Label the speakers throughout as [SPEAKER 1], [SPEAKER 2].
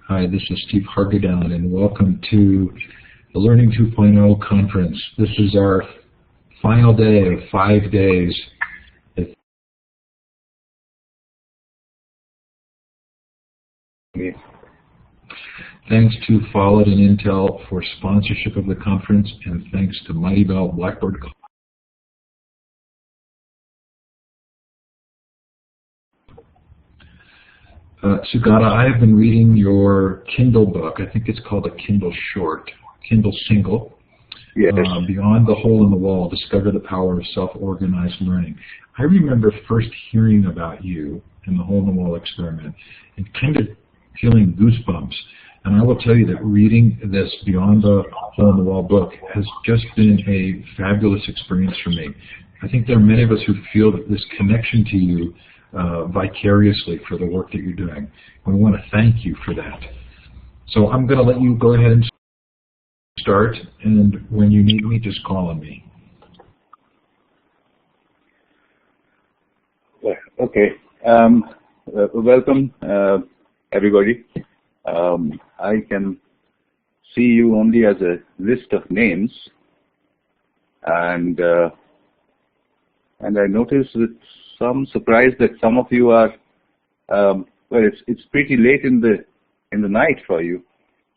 [SPEAKER 1] Hi, this is Steve Hargadon, and welcome to the Learning 2.0 conference. This is our final day of 5 days. Thanks to Follett and Intel for sponsorship of the conference, and thanks to Mighty Bell Blackboard. Sugata, I have been reading your Kindle book. I think it's called a Kindle Short, Kindle Single.
[SPEAKER 2] Yes.
[SPEAKER 1] Beyond the Hole in the Wall, Discover the Power of Self-Organized Learning. I remember first hearing about you and the Hole in the Wall experiment and kind of feeling goosebumps. And I will tell you that reading this Beyond the Hole in the Wall book has just been a fabulous experience for me. I think there are many of us who feel that this connection to you vicariously for the work that you're doing. We want to thank you for that. So I'm going to let you go ahead and start, and when you need me, just call on me.
[SPEAKER 2] Okay. Welcome, everybody. I can see you only as a list of names, and I noticed with some surprise that some of you are well. It's pretty late in the night for you,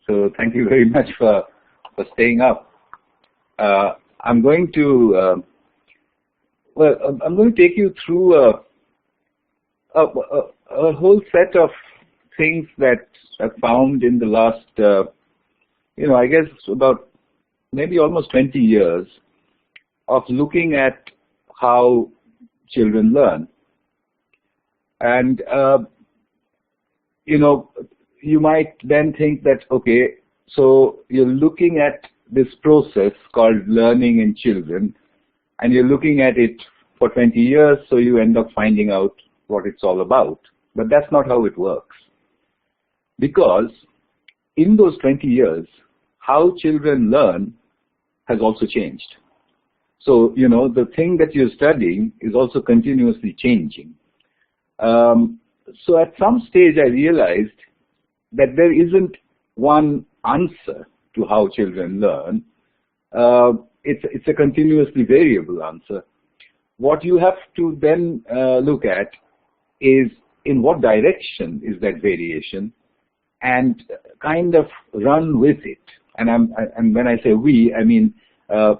[SPEAKER 2] so thank you very much for staying up. I'm going to I'm going to take you through a whole set of things that I've found in the last I guess about maybe almost 20 years of looking at how children learn. And you might then think that, okay, so you're looking at this process called learning in children, and you're looking at it for 20 years, so you end up finding out what it's all about. But that's not how it works. Because in those 20 years, how children learn has also changed. So, the thing that you're studying is also continuously changing. So at some stage I realized that there isn't one answer to how children learn. It's a continuously variable answer. What you have to then look at is in what direction is that variation, and kind of run with it. And when I say we, I mean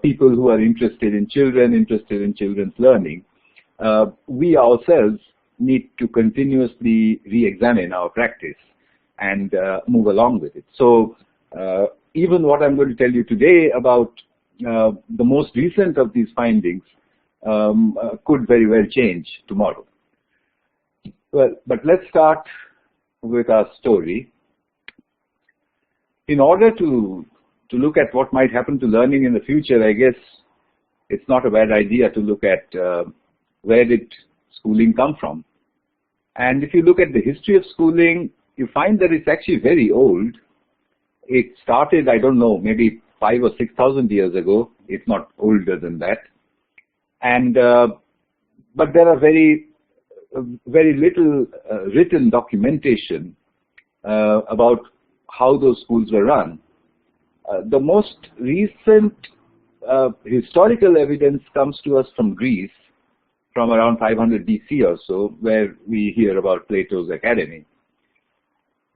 [SPEAKER 2] people who are interested in children's learning. We ourselves need to continuously re-examine our practice and move along with it. So even what I'm going to tell you today about the most recent of these findings could very well change tomorrow. Well, but let's start with our story. In order to look at what might happen to learning in the future, I guess it's not a bad idea to look at where did schooling come from. And if you look at the history of schooling, you find that it's actually very old. It started, I don't know, maybe 5,000 or 6,000 years ago. It's not older than that. And but there are very little written documentation about how those schools were run. The most recent historical evidence comes to us from Greece, from around 500 BC or so, where we hear about Plato's Academy.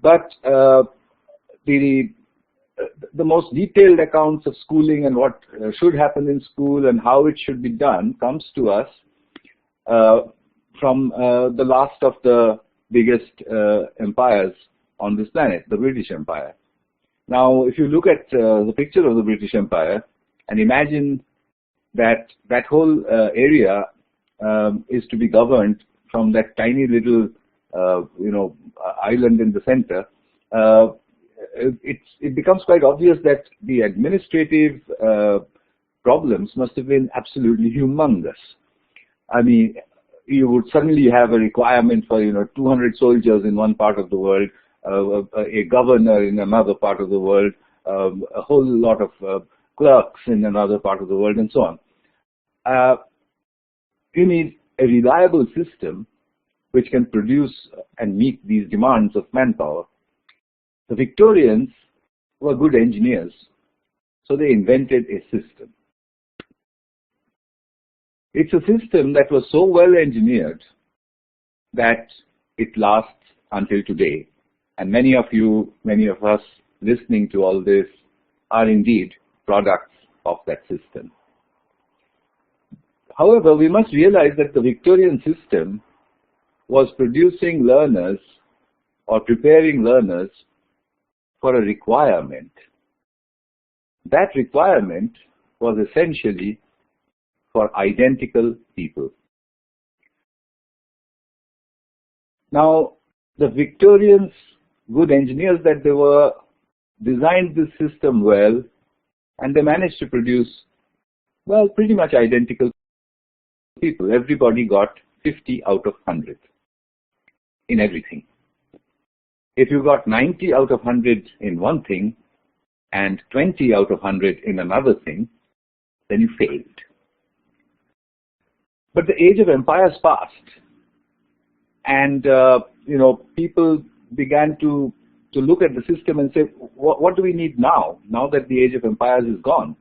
[SPEAKER 2] But the most detailed accounts of schooling and what should happen in school and how it should be done comes to us from the last of the biggest empires on this planet, the British Empire. Now, if you look at the picture of the British Empire and imagine that that whole area is to be governed from that tiny little, island in the center, it becomes quite obvious that the administrative problems must have been absolutely humongous. I mean, you would suddenly have a requirement for 200 soldiers in one part of the world, a governor in another part of the world, a whole lot of clerks in another part of the world, and so on. You need a reliable system which can produce and meet these demands of manpower. The Victorians were good engineers, so they invented a system. It's a system that was so well engineered that it lasts until today. And many of us listening to all this are indeed products of that system. However, we must realize that the Victorian system was producing learners or preparing learners for a requirement. That requirement was essentially for identical people. Now, the Victorians, good engineers that they were, designed this system well, and they managed to produce, well, pretty much identical people. Everybody got 50 out of 100 in everything. If you got 90 out of 100 in one thing and 20 out of 100 in another thing, then you failed. But the age of empires passed, and people began to look at the system and say, what do we need now that the age of empires is gone?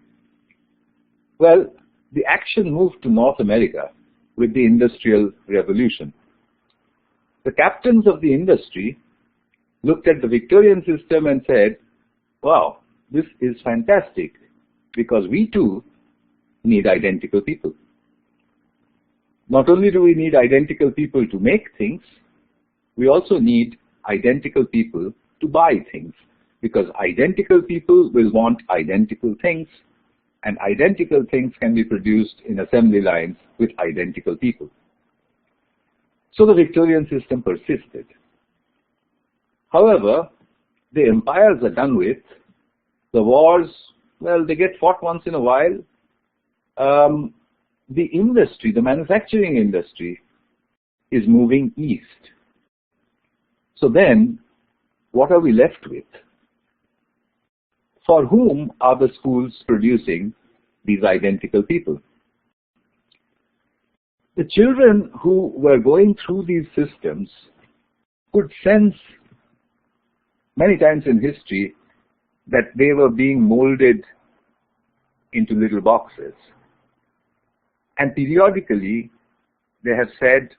[SPEAKER 2] Well, the action moved to North America with the Industrial Revolution. The captains of the industry looked at the Victorian system and said, wow, this is fantastic, because we too need identical people. Not only do we need identical people to make things, we also need identical people to buy things, because identical people will want identical things, and identical things can be produced in assembly lines with identical people. So the Victorian system persisted. However, the empires are done with. The wars, well, they get fought once in a while. The industry, the manufacturing industry, is moving east. So then, what are we left with? For whom are the schools producing these identical people? The children who were going through these systems could sense many times in history that they were being molded into little boxes. And periodically, they have said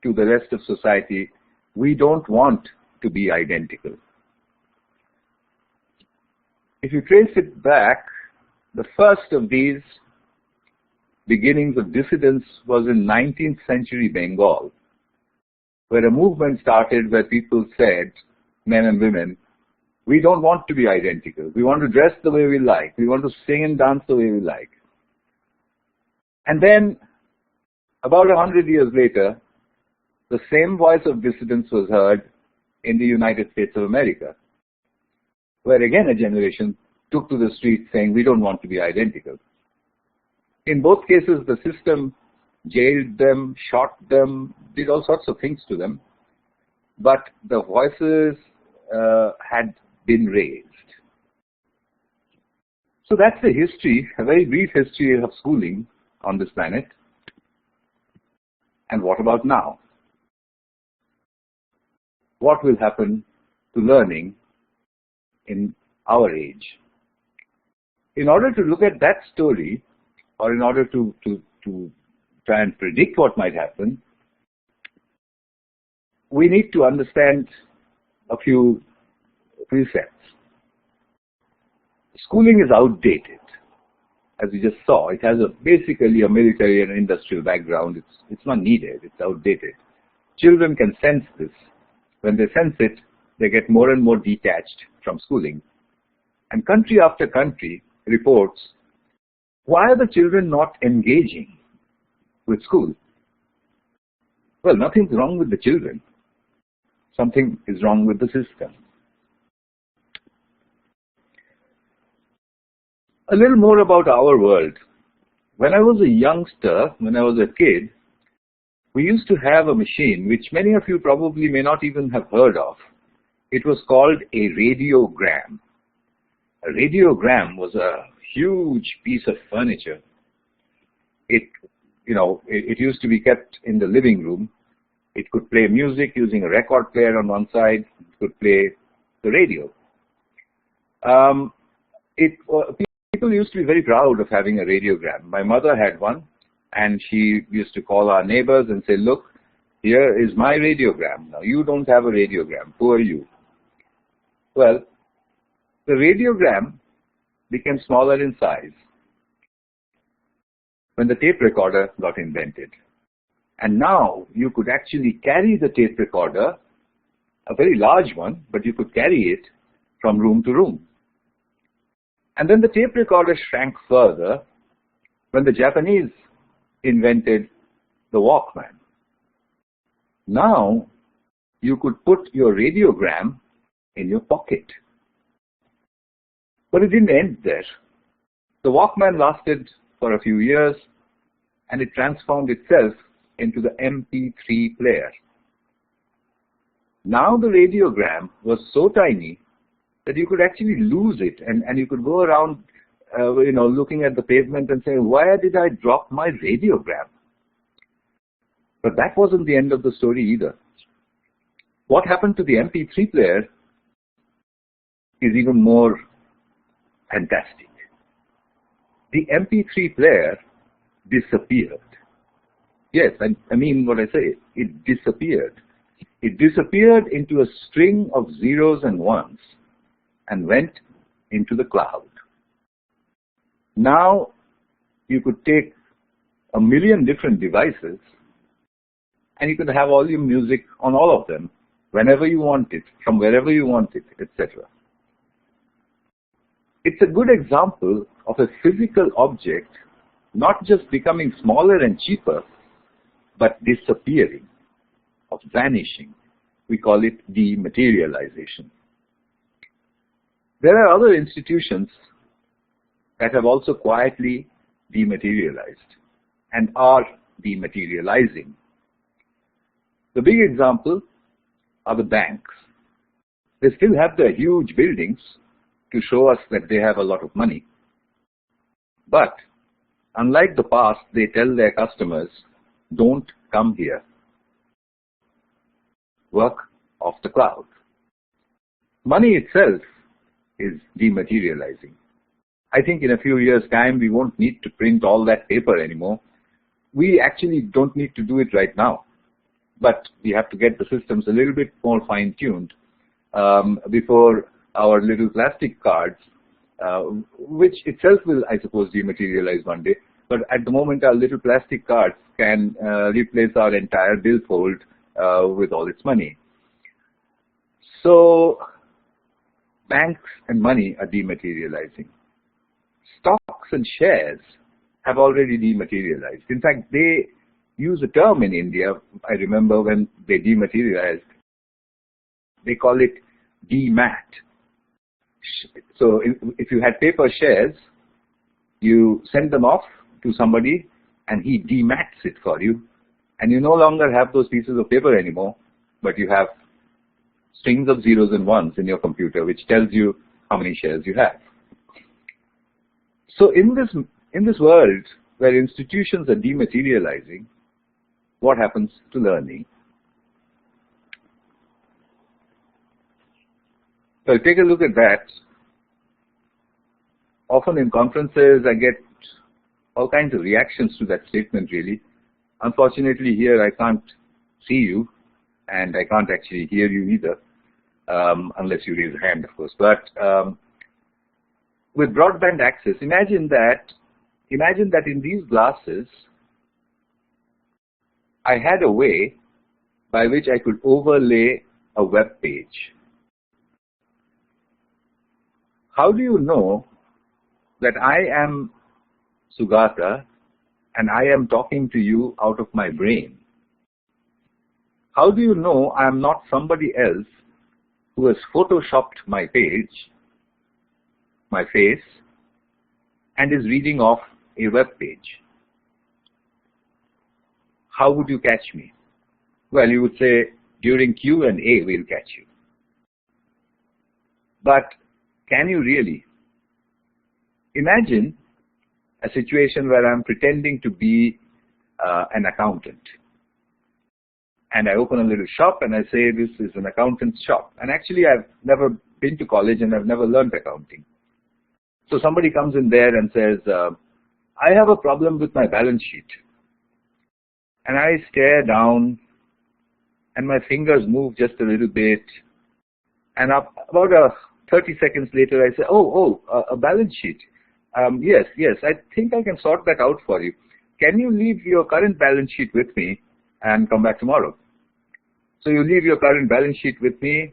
[SPEAKER 2] to the rest of society, we don't want to be identical. If you trace it back, the first of these beginnings of dissidence was in 19th century Bengal, where a movement started where people said, men and women, we don't want to be identical. We want to dress the way we like. We want to sing and dance the way we like. And then, about 100 years later, the same voice of dissidence was heard in the United States of America, where again a generation took to the streets saying, we don't want to be identical. In both cases, the system jailed them, shot them, did all sorts of things to them, but the voices had been raised. So that's the history, a very brief history of schooling on this planet. And what about now? What will happen to learning in our age? In order to look at that story, or in order to try and predict what might happen, we need to understand a few precepts. Schooling is outdated. As we just saw, it has basically a military and industrial background. It's not needed. It's outdated. Children can sense this. When they sense it, they get more and more detached from schooling. And country after country reports, why are the children not engaging with school? Well, nothing's wrong with the children. Something is wrong with the system. A little more about our world. When I was a youngster, when I was a kid, we used to have a machine which many of you probably may not even have heard of. It was called a radiogram. A radiogram was a huge piece of furniture. It used to be kept in the living room. It could play music using a record player on one side. It could play the the radio. People used to be very proud of having a radiogram. My mother had one, and she used to call our neighbors and say, look, here is my radiogram. Now, you don't have a radiogram. Who are you? Well, the radiogram became smaller in size when the tape recorder got invented. And now you could actually carry the tape recorder, a very large one, but you could carry it from room to room. And then the tape recorder shrank further when the Japanese invented the Walkman. Now you could put your radiogram in your pocket. But it didn't end there. The Walkman lasted for a few years, and it transformed itself into the MP3 player. Now the radiogram was so tiny that you could actually lose it, and you could go around looking at the pavement and say, why did I drop my radiogram? But that wasn't the end of the story either. What happened to the MP3 player is even more fantastic. The MP3 player disappeared. Yes, I mean what I say. It disappeared. It disappeared into a string of zeros and ones and went into the cloud. Now you could take 1 million different devices and you could have all your music on all of them whenever you want it, from wherever you want it, etc. It's a good example of a physical object not just becoming smaller and cheaper, but disappearing, of vanishing. We call it dematerialization. There are other institutions that have also quietly dematerialized and are dematerializing. The big example are the banks. They still have their huge buildings to show us that they have a lot of money. But unlike the past, they tell their customers, don't come here. Work off the cloud. Money itself is dematerializing. I think in a few years' time, we won't need to print all that paper anymore. We actually don't need to do it right now. But we have to get the systems a little bit more fine-tuned before our little plastic cards, which itself will, I suppose, dematerialize one day. But at the moment, our little plastic cards can replace our entire billfold with all its money. So banks and money are dematerializing. Stocks and shares have already dematerialized. In fact, they use a term in India, I remember when they dematerialized, they call it demat. So if you had paper shares, you send them off to somebody and he demats it for you, and you no longer have those pieces of paper anymore, but you have strings of zeros and ones in your computer, which tells you how many shares you have. So in this world where institutions are dematerializing, what happens to learning? So take a look at that. Often in conferences, I get all kinds of reactions to that statement, really. Unfortunately, here I can't see you, and I can't actually hear you either, unless you raise a hand, of course. But with broadband access, imagine that in these glasses, I had a way by which I could overlay a web page. How do you know that I am Sugata and I am talking to you out of my brain? How do you know I am not somebody else who has photoshopped my page, my face, and is reading off a web page? How would you catch me? Well, you would say, during Q&A, we'll catch you. But can you really? Imagine a situation where I'm pretending to be an accountant. And I open a little shop and I say, this is an accountant's shop. And actually, I've never been to college and I've never learned accounting. So somebody comes in there and says, I have a problem with my balance sheet. And I stare down and my fingers move just a little bit. And about 30 seconds later, I say, a balance sheet. Yes, I think I can sort that out for you. Can you leave your current balance sheet with me and come back tomorrow? So you leave your current balance sheet with me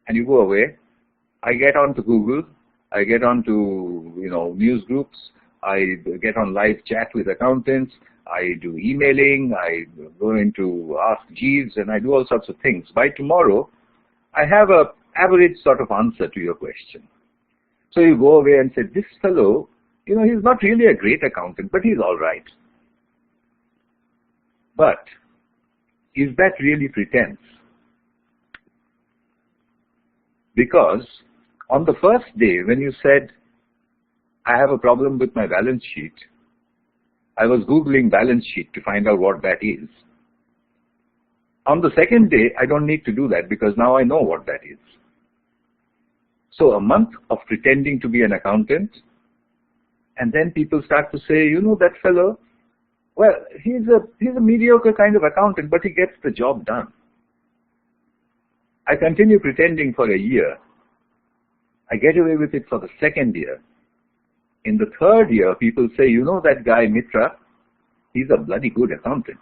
[SPEAKER 2] and you go away. I get onto Google. I get onto, news groups. I get on live chat with accountants. I do emailing. I go into Ask Jeeves and I do all sorts of things. By tomorrow, I have a average sort of answer to your question. So you go away and say, this fellow, he's not really a great accountant, but he's all right. But is that really pretense? Because on the first day when you said, I have a problem with my balance sheet, I was Googling balance sheet to find out what that is. On the second day, I don't need to do that because now I know what that is. So a month of pretending to be an accountant, and then people start to say, that fellow, well, he's a mediocre kind of accountant, but he gets the job done. I continue pretending for a year. I get away with it for the second year. In the third year, people say, that guy Mitra, he's a bloody good accountant.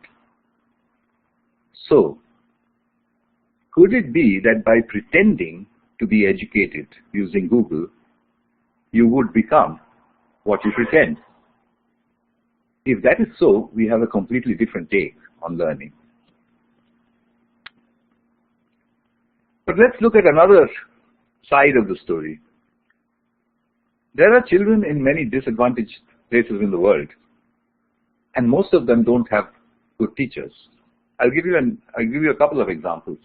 [SPEAKER 2] So, could it be that by pretending to be educated using Google, you would become what you pretend? If that is so, we have a completely different take on learning. But let's look at another side of the story. There are children in many disadvantaged places in the world, and most of them don't have good teachers. I'll give you a couple of examples.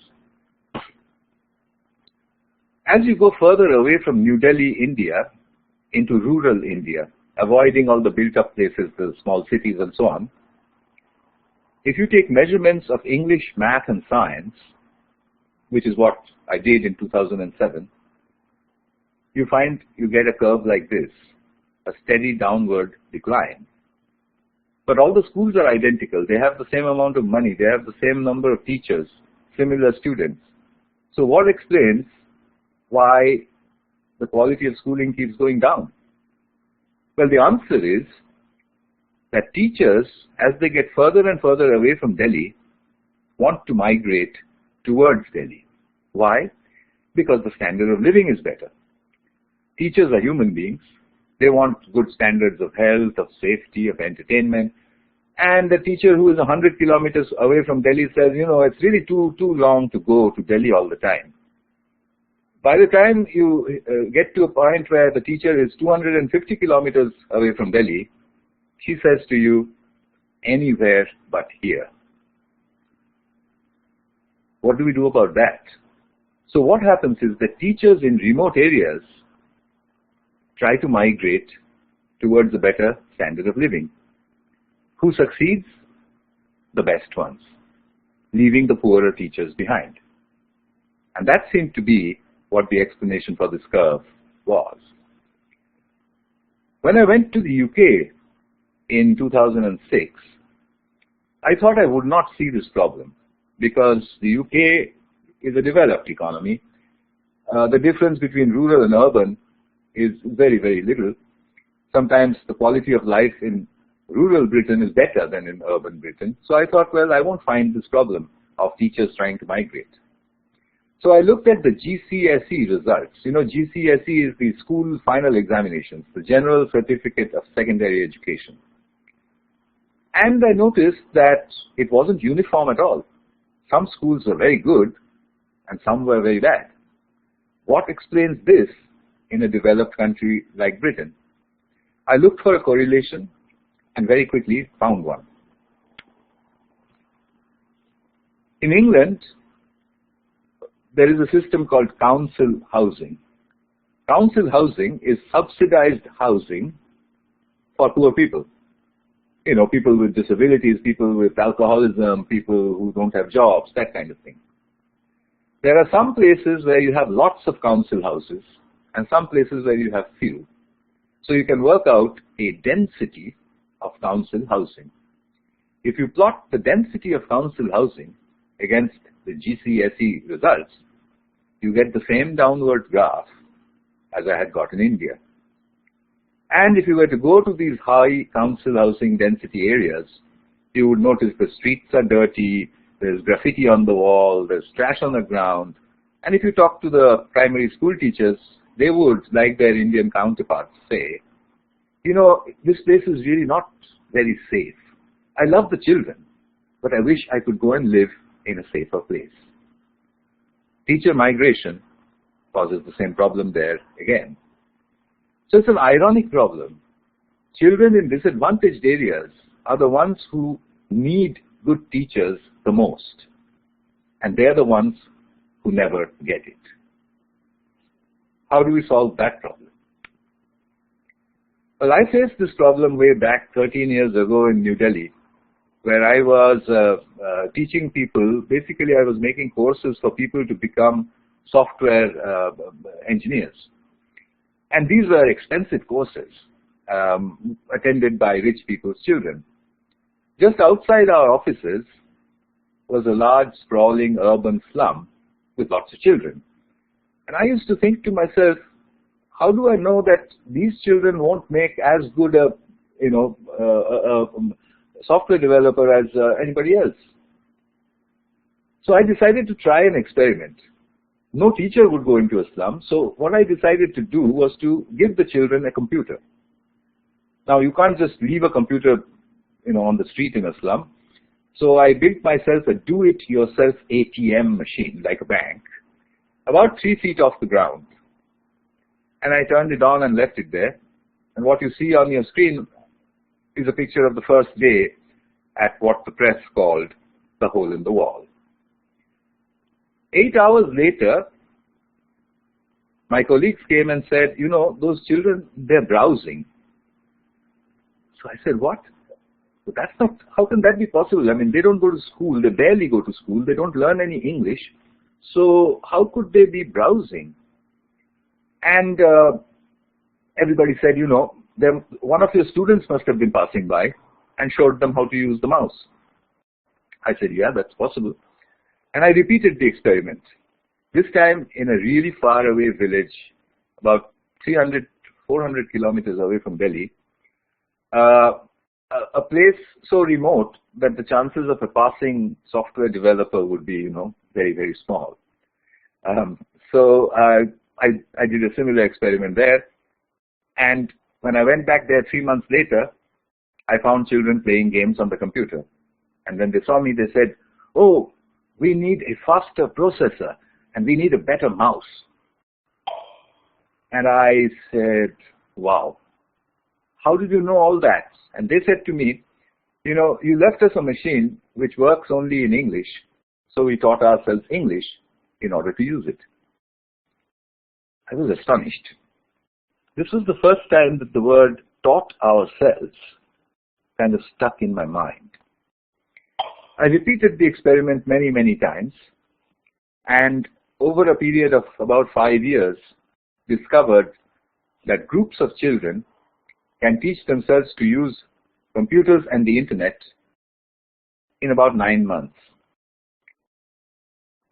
[SPEAKER 2] As you go further away from New Delhi, India, into rural India, avoiding all the built-up places, the small cities and so on, if you take measurements of English, math and science, which is what I did in 2007, you find you get a curve like this, a steady downward decline. But all the schools are identical. They have the same amount of money. They have the same number of teachers, similar students. So what explains why the quality of schooling keeps going down? Well, the answer is that teachers, as they get further and further away from Delhi, want to migrate towards Delhi. Why? Because the standard of living is better. Teachers are human beings. They want good standards of health, of safety, of entertainment. And the teacher who is 100 kilometers away from Delhi says, it's really too long to go to Delhi all the time. By the time you get to a point where the teacher is 250 kilometers away from Delhi, she says to you, anywhere but here. What do we do about that? So what happens is that teachers in remote areas try to migrate towards a better standard of living. Who succeeds? The best ones, leaving the poorer teachers behind. And that seemed to be what the explanation for this curve was. When I went to the UK in 2006, I thought I would not see this problem because the UK is a developed economy. The difference between rural and urban is very, very little. Sometimes the quality of life in rural Britain is better than in urban Britain. So I thought, well, I won't find this problem of teachers trying to migrate. So I looked at the GCSE results. GCSE is the school final examinations, the General Certificate of Secondary Education. And I noticed that it wasn't uniform at all. Some schools were very good and some were very bad. What explains this in a developed country like Britain? I looked for a correlation and very quickly found one. In England, there is a system called council housing. Council housing is subsidized housing for poor people. People with disabilities, people with alcoholism, people who don't have jobs, that kind of thing. There are some places where you have lots of council houses and some places where you have few. So you can work out a density of council housing. If you plot the density of council housing against the GCSE results, you get the same downward graph as I had got in India. And if you were to go to these high council housing density areas, you would notice the streets are dirty, there's graffiti on the wall, there's trash on the ground. And if you talk to the primary school teachers, they would, like their Indian counterparts, say, you know, this place is really not very safe. I love the children, but I wish I could go and live in a safer place. Teacher migration causes the same problem there again. So it's an ironic problem. Children in disadvantaged areas are the ones who need good teachers the most, and they're the ones who never get it. How do we solve that problem? Well, I faced this problem way back 13 years ago in New Delhi, where I was teaching people. Basically, I was making courses for people to become software engineers. And these were expensive courses attended by rich people's children. Just outside our offices was a large, sprawling urban slum with lots of children. And I used to think to myself, how do I know that these children won't make as good a software developer as anybody else? So I decided to try an experiment. No teacher would go into a slum, so what I decided to do was to give the children a computer. Now, you can't just leave a computer, on the street in a slum. So I built myself a do-it-yourself ATM machine, like a bank, about 3 feet off the ground. And I turned it on and left it there. And what you see on your screen is a picture of the first day at what the press called the hole in the wall. 8 hours later, my colleagues came and said, those children, they're browsing. So I said, what? But that's not, how can that be possible? I mean, they don't go to school, they barely go to school, they don't learn any English. So how could they be browsing? And everybody said, one of your students must have been passing by and showed them how to use the mouse. I said, yeah, that's possible. And I repeated the experiment, this time in a really far away village, about 300, 400 kilometers away from Delhi, a place so remote that the chances of a passing software developer would be, very, very small. So I did a similar experiment there. And when I went back there 3 months later, I found children playing games on the computer. And when they saw me, they said, oh, we need a faster processor and we need a better mouse. And I said, wow, how did you know all that? And they said to me, you left us a machine which works only in English, so we taught ourselves English in order to use it. I was astonished. This was the first time that the word taught ourselves kind of stuck in my mind. I repeated the experiment many, many times, and over a period of about 5 years, discovered that groups of children can teach themselves to use computers and the internet in about 9 months.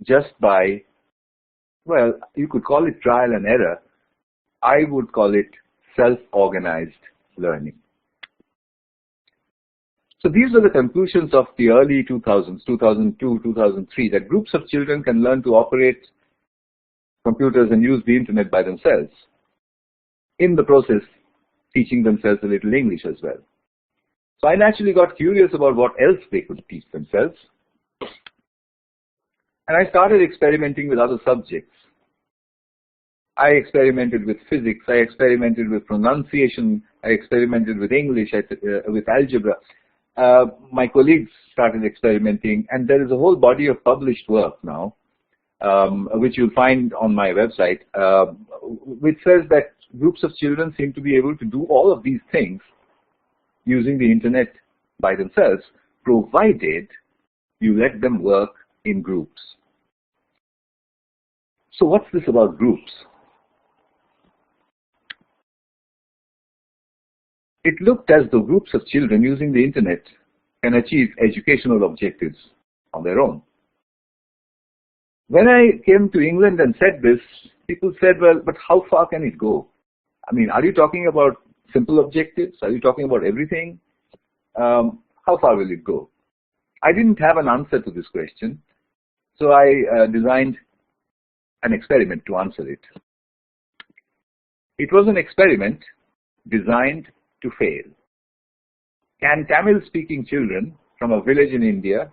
[SPEAKER 2] Just by, well, you could call it trial and error. I would call it self-organized learning. So these were the conclusions of the early 2000s, 2002, 2003, that groups of children can learn to operate computers and use the internet by themselves. In the process, teaching themselves a little English as well. So I naturally got curious about what else they could teach themselves. And I started experimenting with other subjects. I experimented with physics, I experimented with pronunciation, I experimented with English, with algebra. My colleagues started experimenting, and there is a whole body of published work now, which you'll find on my website, which says that groups of children seem to be able to do all of these things using the internet by themselves, provided you let them work in groups. So what's this about groups? It looked as though groups of children using the internet can achieve educational objectives on their own. When I came to England and said this, people said, well, but how far can it go? I mean, are you talking about simple objectives? Are you talking about everything? How far will it go? I didn't have an answer to this question, so I designed an experiment to answer it. It was an experiment designed to fail. Can Tamil-speaking children from a village in India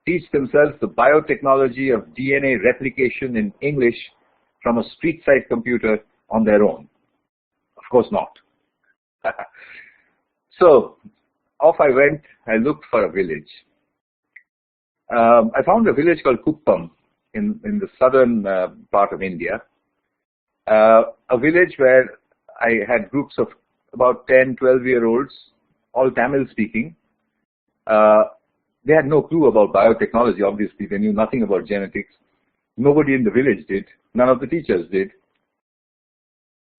[SPEAKER 2] teach themselves the biotechnology of DNA replication in English from a street-side computer on their own? Of course not. So off I went. I looked for a village. I found a village called Kuppam in the southern part of India, a village where I had groups of about 10, 12-year-olds, all Tamil speaking. They had no clue about biotechnology, obviously. They knew nothing about genetics. Nobody in the village did. None of the teachers did.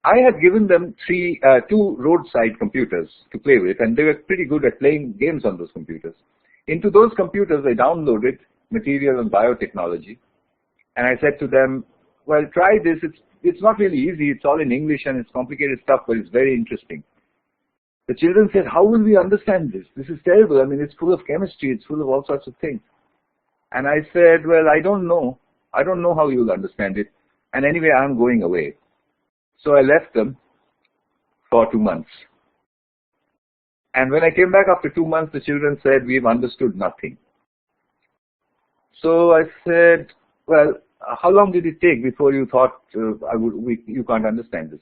[SPEAKER 2] I had given them two roadside computers to play with, and they were pretty good at playing games on those computers. Into those computers, I downloaded material on biotechnology, and I said to them, well, try this. It's not really easy. It's all in English, and it's complicated stuff, but it's very interesting. The children said, how will we understand this? This is terrible. I mean, it's full of chemistry. It's full of all sorts of things. And I said, well, I don't know. I don't know how you'll understand it. And anyway, I'm going away. So I left them for 2 months. And when I came back after 2 months, the children said, we've understood nothing. So I said, well, how long did it take before you thought you can't understand this?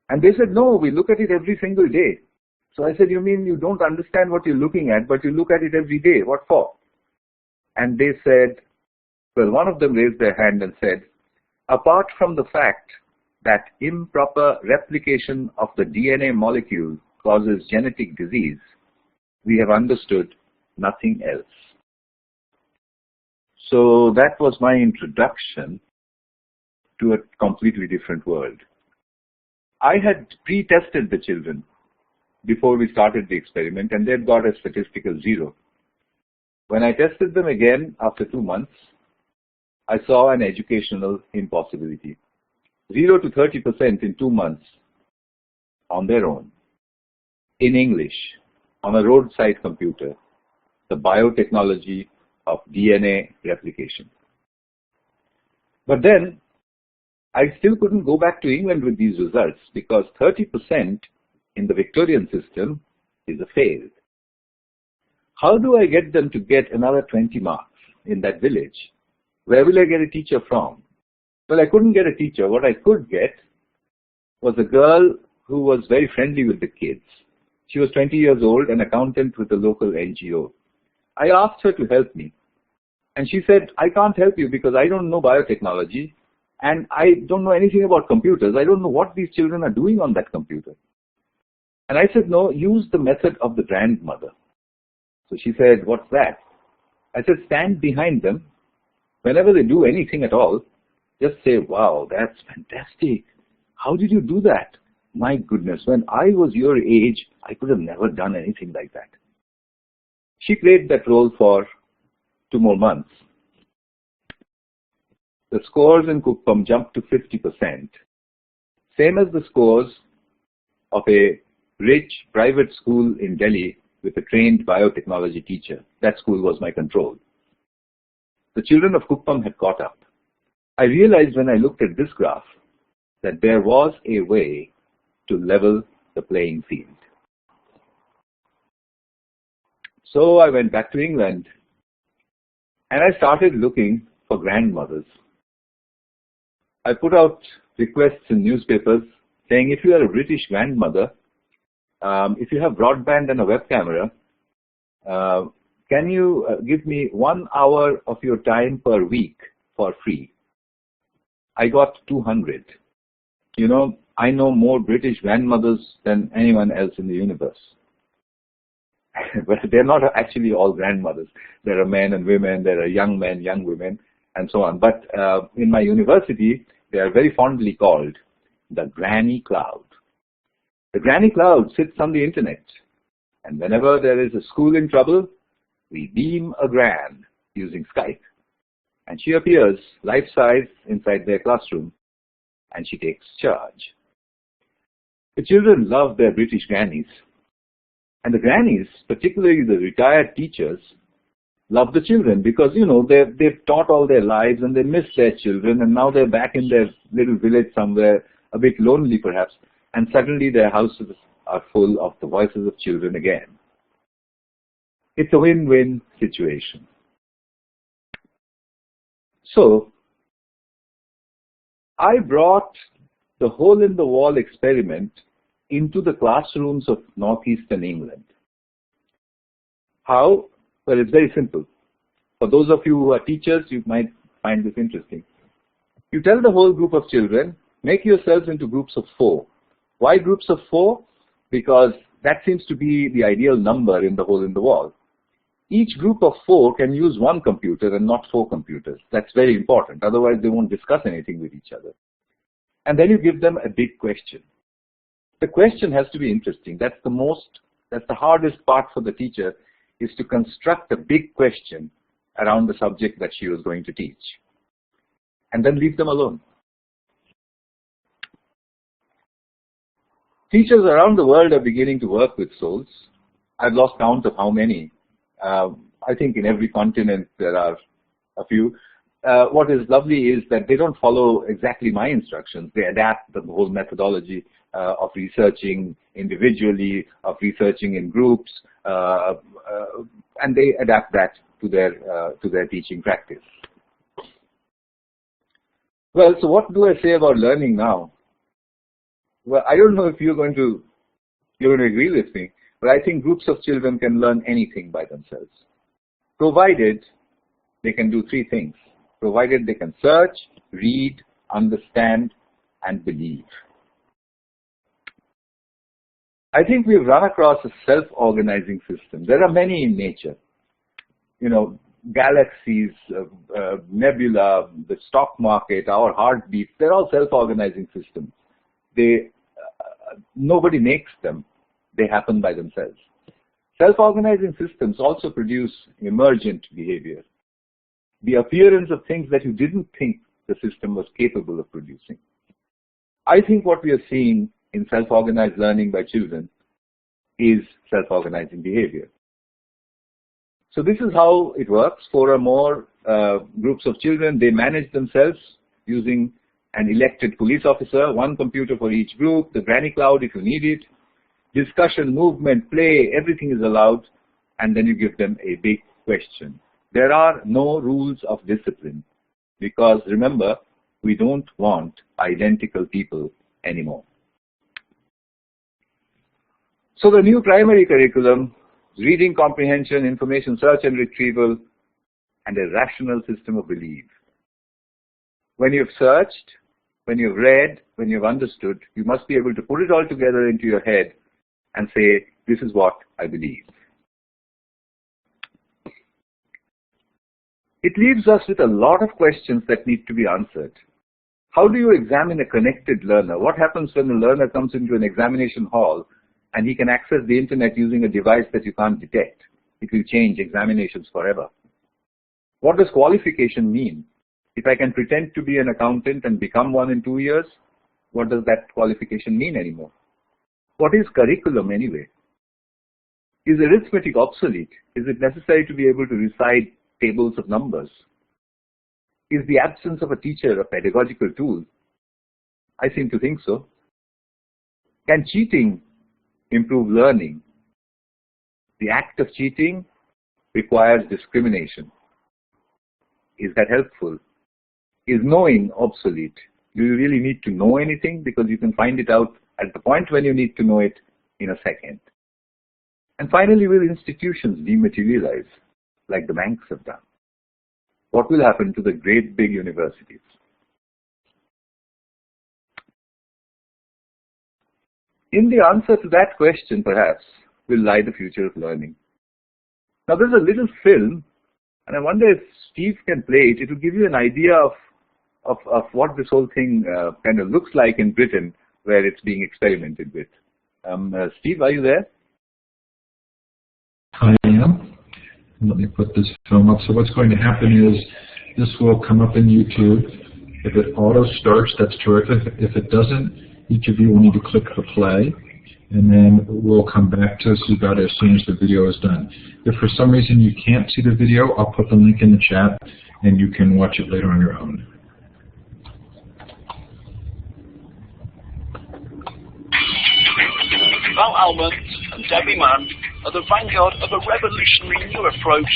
[SPEAKER 2] And they said, no, we look at it every single day. So I said, you mean you don't understand what you're looking at, but you look at it every day. What for? And they said, well, one of them raised their hand and said, apart from the fact that improper replication of the DNA molecule causes genetic disease, we have understood nothing else. So that was my introduction to a completely different world. I had pre-tested the children before we started the experiment, and they'd got a statistical 0. When I tested them again after 2 months, I saw an educational impossibility. 0 to 30% in 2 months on their own, in English, on a roadside computer, the biotechnology of DNA replication. But then, I still couldn't go back to England with these results because 30% in the Victorian system is a fail. How do I get them to get another 20 marks in that village? Where will I get a teacher from? Well, I couldn't get a teacher. What I could get was a girl who was very friendly with the kids. She was 20 years old, an accountant with a local NGO. I asked her to help me. And she said, I can't help you because I don't know biotechnology. And I don't know anything about computers. I don't know what these children are doing on that computer. And I said, no, use the method of the grandmother. So she said, what's that? I said, stand behind them. Whenever they do anything at all, just say, wow, that's fantastic. How did you do that? My goodness, when I was your age, I could have never done anything like that. She played that role for 2 more months. The scores in Kuppam jumped to 50%, same as the scores of a rich private school in Delhi with a trained biotechnology teacher. That school was my control. The children of Kuppam had caught up. I realized when I looked at this graph that there was a way to level the playing field. So I went back to England and I started looking for grandmothers. I put out requests in newspapers saying, if you are a British grandmother, if you have broadband and a web camera, can you give me 1 hour of your time per week for free? I got 200. You know, I know more British grandmothers than anyone else in the universe. But they're not actually all grandmothers. There are men and women, there are young men, young women, and so on. But in my university, they are very fondly called the granny cloud. The granny cloud sits on the internet, and whenever there is a school in trouble, we beam a gran using Skype, and she appears life-size inside their classroom, and she takes charge. The children love their British grannies, and the grannies, particularly the retired teachers, love the children because, you know, they've taught all their lives and they miss their children, and now they're back in their little village somewhere, a bit lonely perhaps, and suddenly their houses are full of the voices of children again. It's a win-win situation. So, I brought the hole-in-the-wall experiment into the classrooms of northeastern England. How? Well, it's very simple. For those of you who are teachers, you might find this interesting. You tell the whole group of children, make yourselves into groups of 4. Why groups of 4? Because that seems to be the ideal number in the hole-in-the-wall. Each group of 4 can use 1 computer and not 4 computers. That's very important. Otherwise, they won't discuss anything with each other. And then you give them a big question. The question has to be interesting. That's the hardest part for the teacher, is to construct a big question around the subject that she was going to teach. And then leave them alone. Teachers around the world are beginning to work with souls. I've lost count of how many. I think in every continent there are a few. What is lovely is that they don't follow exactly my instructions. They adapt the whole methodology of researching individually, of researching in groups, and they adapt that to their teaching practice. Well, so what do I say about learning now? Well, I don't know if you're going to agree with me, but I think groups of children can learn anything by themselves, provided they can do 3 things. Provided they can search, read, understand, and believe. I think we've run across a self-organizing system. There are many in nature. You know, galaxies, nebula, the stock market, our heartbeats, they're all self-organizing systems. Nobody makes them. They happen by themselves. Self-organizing systems also produce emergent behavior, the appearance of things that you didn't think the system was capable of producing. I think what we are seeing in self-organized learning by children is self-organizing behavior. So this is how it works. 4 or more groups of children, they manage themselves using an elected police officer, 1 computer for each group, the granny cloud if you need it, discussion, movement, play, everything is allowed, and then you give them a big question. There are no rules of discipline because, remember, we don't want identical people anymore. So the new primary curriculum, reading comprehension, information search and retrieval, and a rational system of belief. When you've searched, when you've read, when you've understood, you must be able to put it all together into your head and say, this is what I believe. It leaves us with a lot of questions that need to be answered. How do you examine a connected learner? What happens when a learner comes into an examination hall and he can access the internet using a device that you can't detect? It will change examinations forever. What does qualification mean? If I can pretend to be an accountant and become one in 2 years, what does that qualification mean anymore? What is curriculum anyway? Is arithmetic obsolete? Is it necessary to be able to recite tables of numbers? Is the absence of a teacher a pedagogical tool? I seem to think so. Can cheating improve learning? The act of cheating requires discrimination. Is that helpful? Is knowing obsolete? Do you really need to know anything? Because you can find it out at the point when you need to know it in a second. And finally, will institutions dematerialize like the banks have done? What will happen to the great big universities? In the answer to that question, perhaps, will lie the future of learning. Now, there's a little film, and I wonder if Steve can play it, it will give you an idea of what this whole thing kind of looks like in Britain, where it's being experimented with. Steve, are you there?
[SPEAKER 1] I am. Let me put this film up. So what's going to happen is this will come up in YouTube. If it auto starts, that's terrific. If it doesn't, each of you will need to click the play, and then we'll come back to Sugata as soon as the video is done. If for some reason you can't see the video, I'll put the link in the chat, and you can watch it later on your own.
[SPEAKER 3] Val Almond and Debbie Mann are the vanguard of a revolutionary new approach.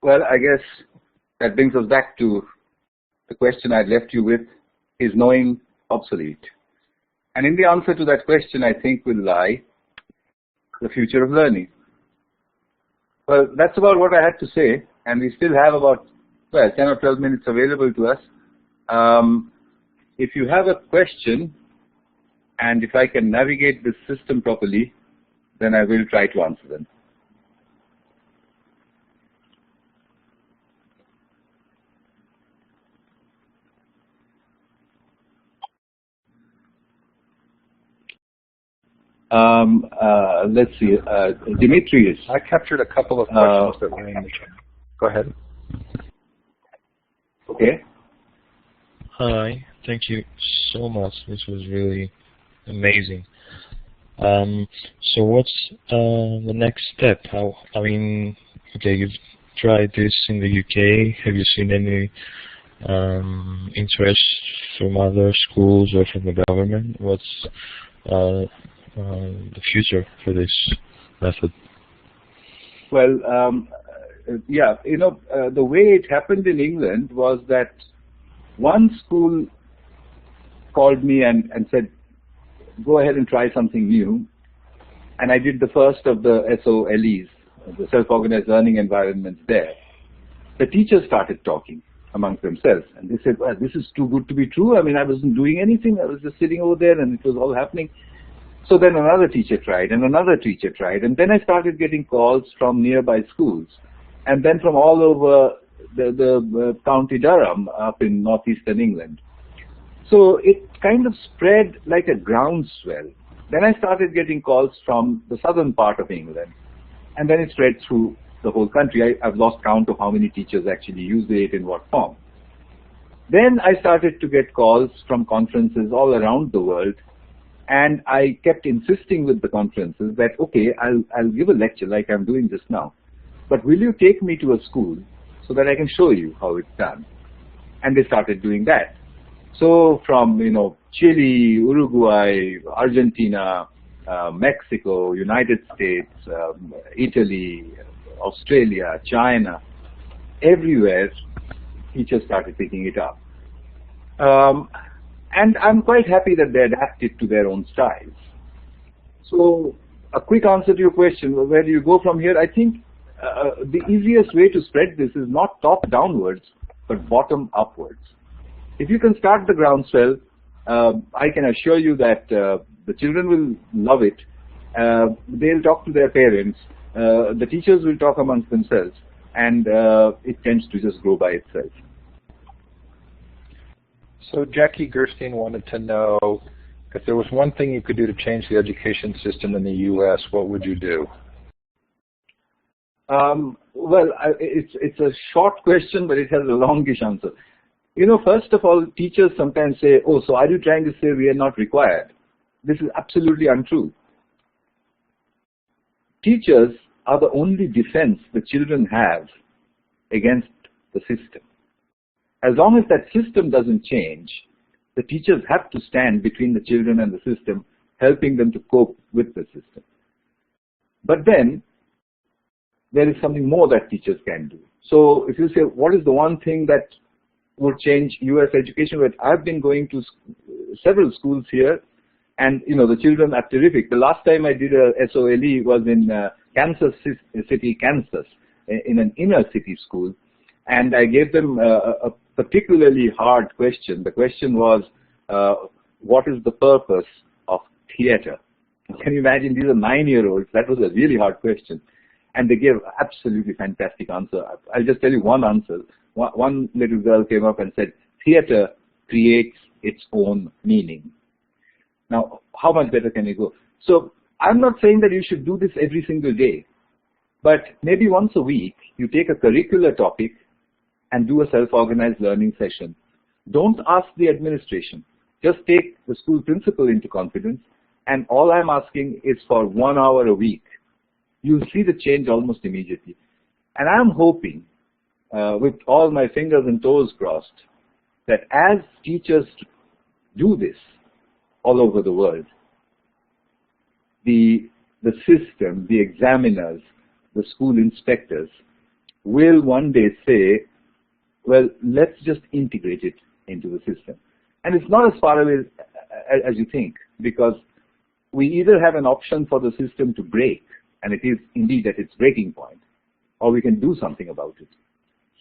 [SPEAKER 2] Well, I guess that brings us back to the question I left you with, is knowing obsolete? And in the answer to that question, I think will lie the future of learning. Well, that's about what I had to say, and we still have about, well, 10 or 12 minutes available to us. If you have a question, and if I can navigate this system properly, then I will try to answer them. Let's see, Demetrius.
[SPEAKER 4] I captured a couple of questions that were in the chat. Go ahead.
[SPEAKER 2] Okay.
[SPEAKER 5] Hi, thank you so much. This was really amazing. So what's the next step? Okay, you've tried this in the UK. Have you seen any interest from other schools or from the government? What's the future for this method?
[SPEAKER 2] Well, yeah, the way it happened in England was that one school called me and said, go ahead and try something new. And I did the first of the SOLEs, the self-organized learning environments there. The teachers started talking amongst themselves. And they said, well, this is too good to be true. I mean, I wasn't doing anything. I was just sitting over there and it was all happening. So then another teacher tried and another teacher tried. And then I started getting calls from nearby schools. And then from all over the County Durham up in northeastern England. So it kind of spread like a groundswell. Then I started getting calls from the southern part of England. And then it spread through the whole country. I've lost count of how many teachers actually used it in what form. Then I started to get calls from conferences all around the world. And I kept insisting with the conferences that, okay, I'll give a lecture like I'm doing just now. But will you take me to a school so that I can show you how it's done? And they started doing that. So from, Chile, Uruguay, Argentina, Mexico, United States, Italy, Australia, China, everywhere, teachers started picking it up. And I'm quite happy that they adapted to their own styles. So a quick answer to your question, where do you go from here? I think the easiest way to spread this is not top downwards, but bottom upwards. If you can start the groundswell, I can assure you that the children will love it. They'll talk to their parents. The teachers will talk amongst themselves, and it tends to just grow by itself.
[SPEAKER 4] So Jackie Gerstein wanted to know, if there was one thing you could do to change the education system in the U.S., what would you do?
[SPEAKER 2] Well, it's a short question, but it has a longish answer. First of all, teachers sometimes say, oh, so are you trying to say we are not required? This is absolutely untrue. Teachers are the only defense the children have against the system. As long as that system doesn't change, the teachers have to stand between the children and the system, helping them to cope with the system. But then, there is something more that teachers can do. So if you say, what is the one thing that would change U.S. education? But I've been going to several schools here, and the children are terrific. The last time I did a SOLE was in Kansas City, Kansas, in an inner city school, and I gave them a particularly hard question. The question was, what is the purpose of theater? Can you imagine? These are 9-year-olds. That was a really hard question. And they gave absolutely fantastic answer. I'll just tell you one answer. One little girl came up and said, theater creates its own meaning. Now, how much better can you go? So I'm not saying that you should do this every single day, but maybe once a week, you take a curricular topic and do a self-organized learning session. Don't ask the administration. Just take the school principal into confidence, and all I'm asking is for 1 hour a week. You'll see the change almost immediately. And I'm hoping, with all my fingers and toes crossed, that as teachers do this all over the world, the system, the examiners, the school inspectors will one day say, well, let's just integrate it into the system. And it's not as far away as you think, because we either have an option for the system to break, and it is indeed at its breaking point, or we can do something about it.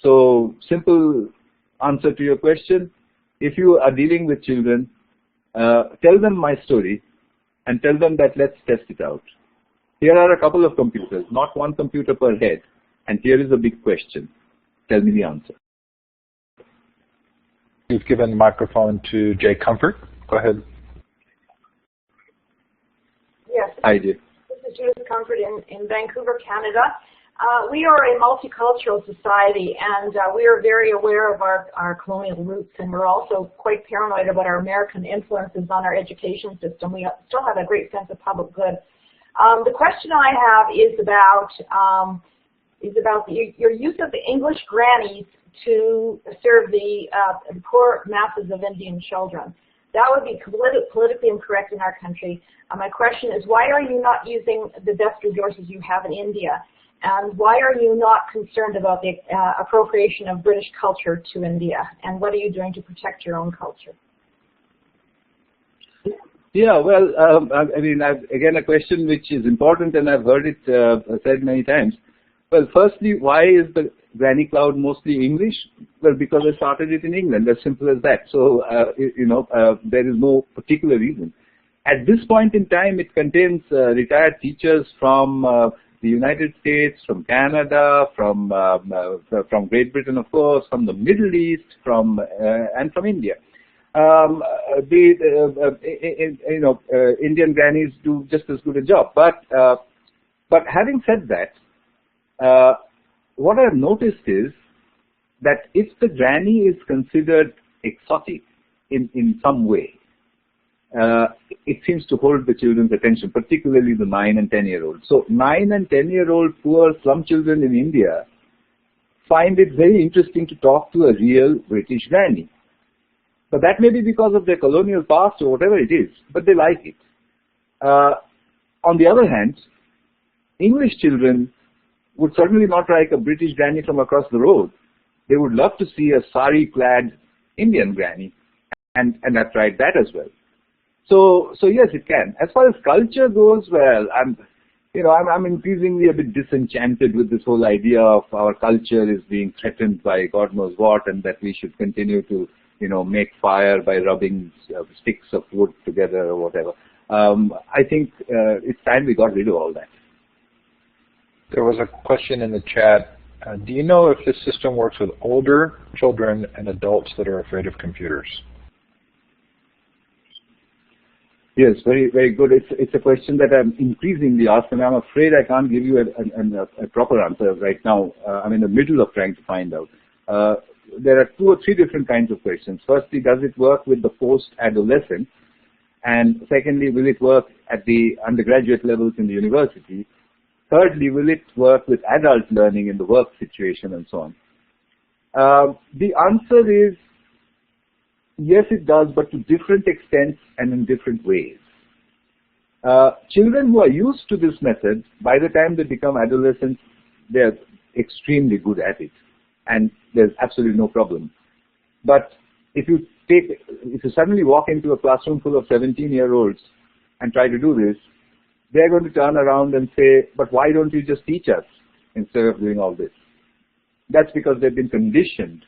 [SPEAKER 2] So, simple answer to your question, if you are dealing with children, tell them my story and tell them that let's test it out. Here are a couple of computers, not one computer per head, and here is a big question. Tell me the answer.
[SPEAKER 4] We've given the microphone to Jay Comfort. Go ahead.
[SPEAKER 6] Yes.
[SPEAKER 2] Hi, Jay.
[SPEAKER 6] This is Judith Comfort in Vancouver, Canada. We are a multicultural society, and we are very aware of our colonial roots, and we're also quite paranoid about our American influences on our education system. We still have a great sense of public good. The question I have is about your use of the English grannies to serve the poor masses of Indian children. That would be politically incorrect in our country. My question is, why are you not using the best resources you have in India? And why are you not concerned about the appropriation of British culture to India? And what are you doing to protect your own culture?
[SPEAKER 2] Yeah, well, I mean, again, a question which is important, and I've heard it said many times. Well, firstly, why is the Granny Cloud mostly English? Well, because I started it in England, as simple as that. So, there is no particular reason. At this point in time, it contains retired teachers from the United States, from Canada, from Great Britain, of course, from the Middle East, and from India. Indian grannies do just as good a job. But having said that, what I've noticed is that if the granny is considered exotic in some way, it seems to hold the children's attention, particularly the 9 and 10-year-olds. So 9 and 10-year-old poor slum children in India find it very interesting to talk to a real British granny. But that may be because of their colonial past or whatever it is, but they like it. On the other hand, English children would certainly not like a British granny from across the road. They would love to see a sari-clad Indian granny, and I've tried that as well. So yes, it can. As far as culture goes, well, I'm increasingly a bit disenchanted with this whole idea of our culture is being threatened by God knows what, and that we should continue to, make fire by rubbing sticks of wood together or whatever. I think it's time we got rid of all that.
[SPEAKER 4] There was a question in the chat. Do you know if this system works with older children and adults that are afraid of computers?
[SPEAKER 2] Yes, very, very good. It's a question that I'm increasingly asked, and I'm afraid I can't give you a proper answer right now. I'm in the middle of trying to find out. There are 2 or 3 different kinds of questions. Firstly, does it work with the post-adolescent? And secondly, will it work at the undergraduate levels in the university? Thirdly, will it work with adult learning in the work situation and so on? The answer is yes, it does, but to different extents and in different ways. Children who are used to this method, by the time they become adolescents, they're extremely good at it, and there's absolutely no problem. But if you suddenly walk into a classroom full of 17-year-olds and try to do this, they're going to turn around and say, but why don't you just teach us instead of doing all this? That's because they've been conditioned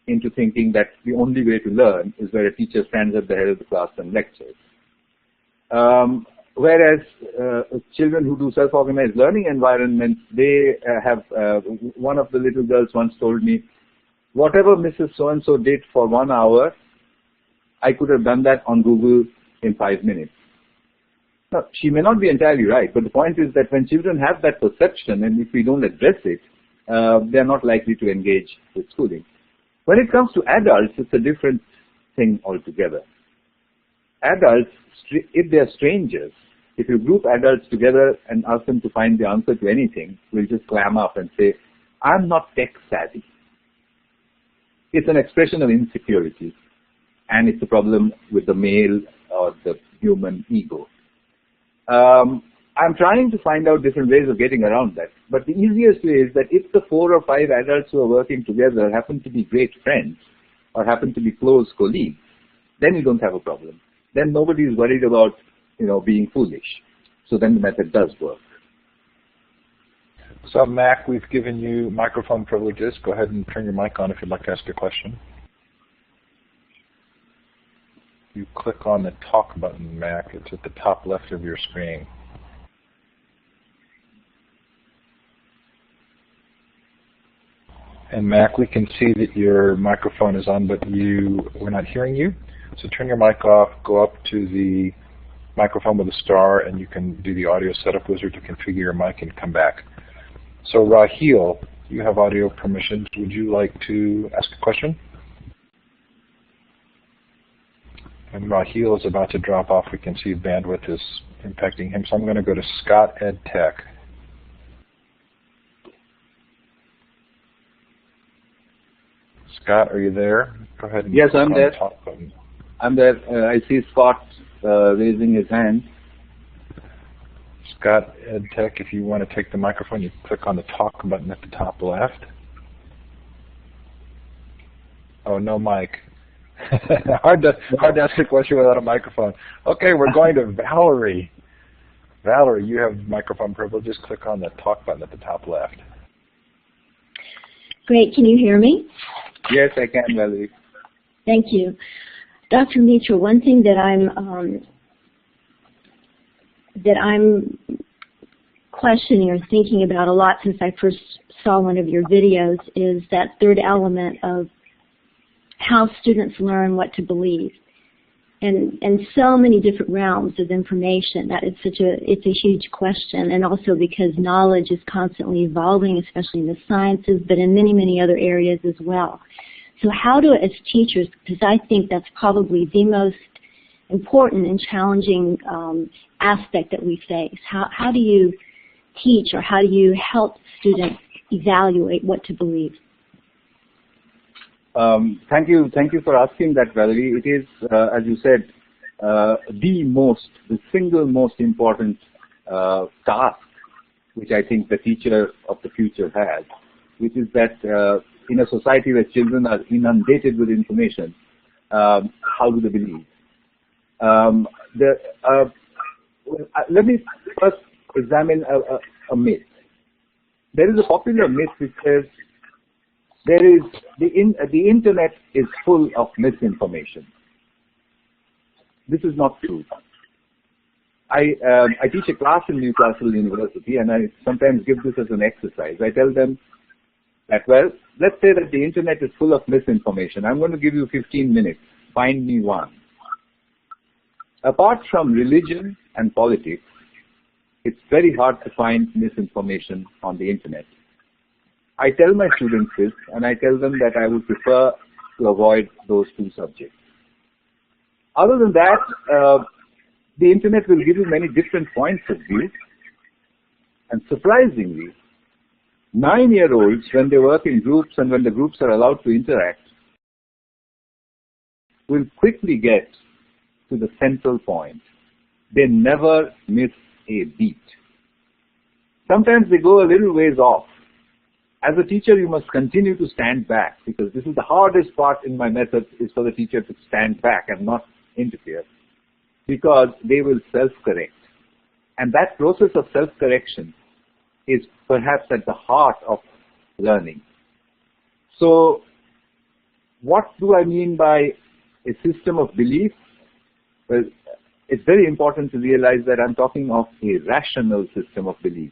[SPEAKER 2] into thinking that the only way to learn is where a teacher stands at the head of the class and lectures. Whereas children who do self-organized learning environments, they have, one of the little girls once told me, whatever Mrs. So-and-so did for 1 hour, I could have done that on Google in 5 minutes. Now, she may not be entirely right, but the point is that when children have that perception, and if we don't address it, they're not likely to engage with schooling. When it comes to adults, it's a different thing altogether. Adults, if they're strangers, if you group adults together and ask them to find the answer to anything, we'll just clam up and say, I'm not tech savvy. It's an expression of insecurity, and it's a problem with the male or the human ego. I'm trying to find out different ways of getting around that. But the easiest way is that if the 4 or 5 adults who are working together happen to be great friends or happen to be close colleagues, then you don't have a problem. Then nobody is worried about, being foolish. So then the method does work.
[SPEAKER 4] So Mac, we've given you microphone privileges. Go ahead and turn your mic on if you'd like to ask a question. You click on the talk button, Mac. It's at the top left of your screen. And Mac, we can see that your microphone is on, but we're not hearing you. So turn your mic off, go up to the microphone with a star, and you can do the audio setup wizard to configure your mic and come back. So Raheel, you have audio permissions. Would you like to ask a question? And Raheel is about to drop off. We can see bandwidth is impacting him. So I'm going to go to Scott Ed Tech. Scott, are you there? Go ahead and
[SPEAKER 2] yes, I'm there.
[SPEAKER 4] Talk button.
[SPEAKER 2] I'm there. I see Scott raising his hand.
[SPEAKER 4] Scott Ed Tech, if you want to take the microphone, you click on the talk button at the top left. Oh, no mic. hard to ask a question without a microphone. Okay, we're going to Valerie. Valerie, you have microphone privileges. Click on the talk button at the top left.
[SPEAKER 7] Great. Can you hear me?
[SPEAKER 2] Yes, I can, Valerie.
[SPEAKER 7] Thank you. Dr. Mitra, one thing that I'm questioning or thinking about a lot since I first saw one of your videos is that third element of how students learn what to believe. And so many different realms of information that it's a huge question, and also because knowledge is constantly evolving, especially in the sciences, but in many, many other areas as well. So how do, as teachers, because I think that's probably the most important and challenging aspect that we face, how do you teach or how do you help students evaluate what to believe?
[SPEAKER 2] Thank you for asking that, Valerie. It is, as you said, the single most important task which I think the teacher of the future has, which is that in a society where children are inundated with information, how do they believe? Let me first examine a myth. There is a popular myth which says the internet is full of misinformation. This is not true. I teach a class in Newcastle University, and I sometimes give this as an exercise. I tell them that, well, let's say that the internet is full of misinformation. I'm going to give you 15 minutes. Find me one. Apart from religion and politics, it's very hard to find misinformation on the internet. I tell my students this, and I tell them that I would prefer to avoid those two subjects. Other than that, the internet will give you many different points of view. And surprisingly, 9-year-olds, when they work in groups and when the groups are allowed to interact, will quickly get to the central point. They never miss a beat. Sometimes they go a little ways off. As a teacher, you must continue to stand back, because this is the hardest part in my method, is for the teacher to stand back and not interfere, because they will self-correct. And that process of self-correction is perhaps at the heart of learning. So what do I mean by a system of belief? Well, it's very important to realize that I'm talking of a rational system of belief,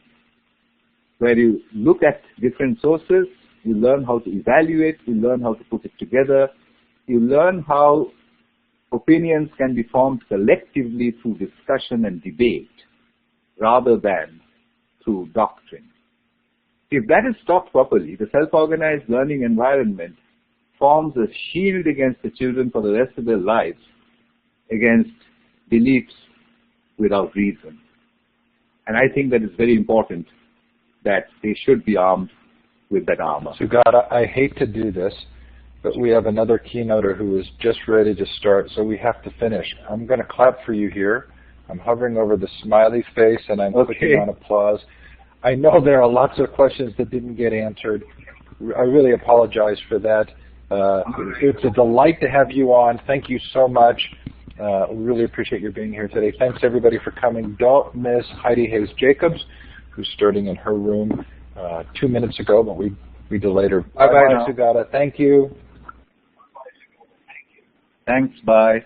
[SPEAKER 2] where you look at different sources, you learn how to evaluate, you learn how to put it together, you learn how opinions can be formed collectively through discussion and debate rather than through doctrine. If that is taught properly, the self-organized learning environment forms a shield against the children for the rest of their lives against beliefs without reason. And I think that it's very important that they should be armed with that armor.
[SPEAKER 4] Sugata, I hate to do this, but we have another keynoter who is just ready to start, so we have to finish. I'm going to clap for you here. I'm hovering over the smiley face, and I'm
[SPEAKER 2] Okay.
[SPEAKER 4] clicking on applause. I know there are lots of questions that didn't get answered. I really apologize for that. It's a delight to have you on. Thank you so much. We really appreciate your being here today. Thanks, everybody, for coming. Don't miss Heidi Hayes-Jacobs, who's starting in her room 2 minutes ago, but we delayed her.
[SPEAKER 2] Bye-bye now.
[SPEAKER 4] Sugata. Thank you.
[SPEAKER 2] Thanks. Bye.